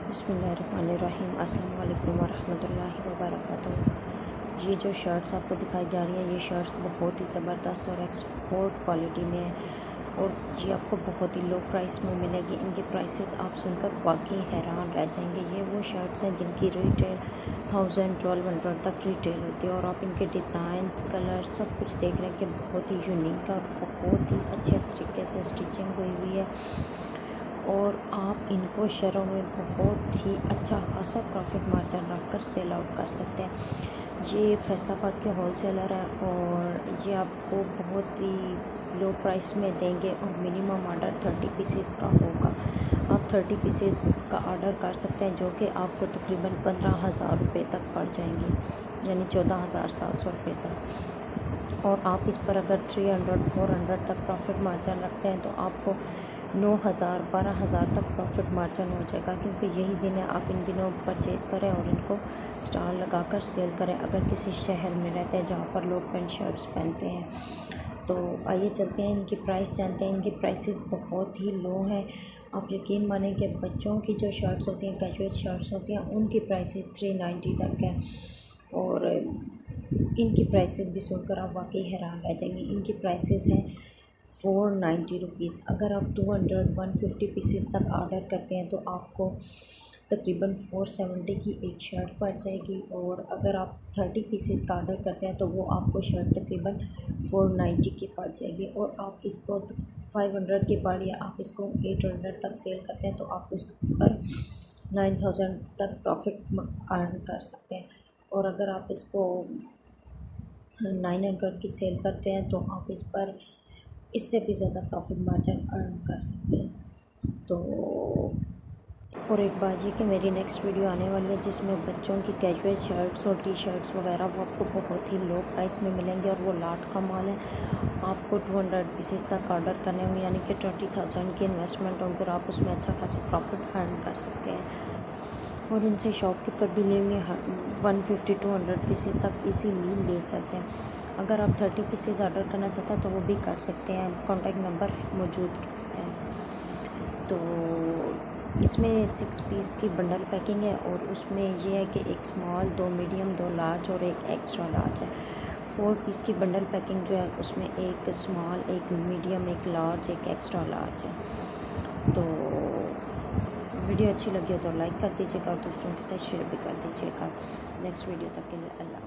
बिस्मिल्लाहिर्रहमानिर्रहीम। अस्सलाम वालेकुम वरहमतुल्लाहि वबरकातुहू। ये जो शर्ट्स आपको दिखाई जा रही हैं, ये शर्ट्स बहुत ही ज़बरदस्त और एक्सपोर्ट क्वालिटी में है और ये आपको बहुत ही लो प्राइस में मिलेगी। इनके प्राइसेस आप सुनकर वाकई हैरान रह जाएंगे। ये वो शर्ट्स हैं जिनकी रिटेल 1000-1200 तक रिटेल होती है और आप इनके डिज़ाइंस, कलर सब कुछ देख रहे हैं कि बहुत ही यूनिक और बहुत ही अच्छे तरीके से स्टिचिंग हुई हुई है और आप इनको शहरों में बहुत ही अच्छा खासा प्रॉफिट मार्जिन रखकर सेल आउट कर सकते हैं। ये फैसलाबाद के होलसेलर हैं और ये आपको बहुत ही लो प्राइस में देंगे और मिनिमम ऑर्डर 30 पीसेस का होगा। आप 30 पीसेस का ऑर्डर कर सकते हैं जो कि आपको तकरीबन 15,000 रुपये तक पड़ जाएंगे, यानी 14,700 रुपये तक। और आप इस पर अगर 300-400 तक प्रॉफिट मार्जिन रखते हैं तो आपको 9,000-12,000 तक प्रॉफिट मार्जिन हो जाएगा, क्योंकि यही दिन है आप इन दिनों परचेज़ करें और इनको स्टॉल लगाकर सेल करें अगर किसी शहर में रहते हैं जहाँ पर लोग पेंट शर्ट्स पहनते हैं। तो आइए चलते हैं, इनकी प्राइस जानते हैं। इनकी प्राइसेस बहुत ही लो हैं। आप यकीन मानें कि बच्चों की जो शर्ट्स होती हैं, कैजुअल शर्ट्स होती हैं, उनकी प्राइसेस 390 तक है और इनकी प्राइसेस भी सुनकर आप वाकई हैरान रह जाएंगे। इनकी प्राइसेस हैं 490 रुपीज़। अगर आप 200-150 पीसेस तक ऑर्डर करते हैं तो आपको तकरीबन 470 की एक शर्ट पड़ जाएगी और अगर आप 30 पीसेस का ऑर्डर करते हैं तो वो आपको शर्ट तकरीबन 490 की पड़ जाएगी और आप इसको 500 की पड़ या आप इसको 800 तक सेल करते हैं तो आप उस पर 9,000 तक प्रॉफिट अर्न कर सकते हैं। और अगर आप इसको 900 की सेल करते हैं तो आप इस पर इससे भी ज़्यादा प्रॉफिट मार्जिन अर्न कर सकते हैं। तो और एक बात ये कि मेरी नेक्स्ट वीडियो आने वाली है जिसमें बच्चों की कैजुअल शर्ट्स और टी शर्ट्स वगैरह वो आपको बहुत ही लो प्राइस में मिलेंगे और वो लाट का माल है। आपको 200 पीसेस तक ऑर्डर करने होंगे, यानी कि 20,000 की इन्वेस्टमेंट होंगे और आप उसमें अच्छा खासा प्रॉफिट अर्न कर सकते हैं। और इनसे शॉपकीपर भी ले में 150-200 पीसेस तक इजीली ले जाते हैं। अगर आप 30 पीसेस ऑर्डर करना चाहते हैं तो वो भी कर सकते हैं, कॉन्टैक्ट नंबर मौजूद करते हैं। तो इसमें 6 पीस की बंडल पैकिंग है और उसमें ये है कि एक स्मॉल, 2 मीडियम, 2 लार्ज और एक एक्स्ट्रा लार्ज है। 4 पीस की बंडल पैकिंग जो है उसमें एक स्मॉल, एक मीडियम, एक लार्ज, एक एक्स्ट्रा लार्ज है। तो वीडियो अच्छी लगी हो तो लाइक कर दीजिएगा और दूसरों के साथ शेयर भी कर दीजिएगा। नेक्स्ट वीडियो तक के लिए अल्लाह।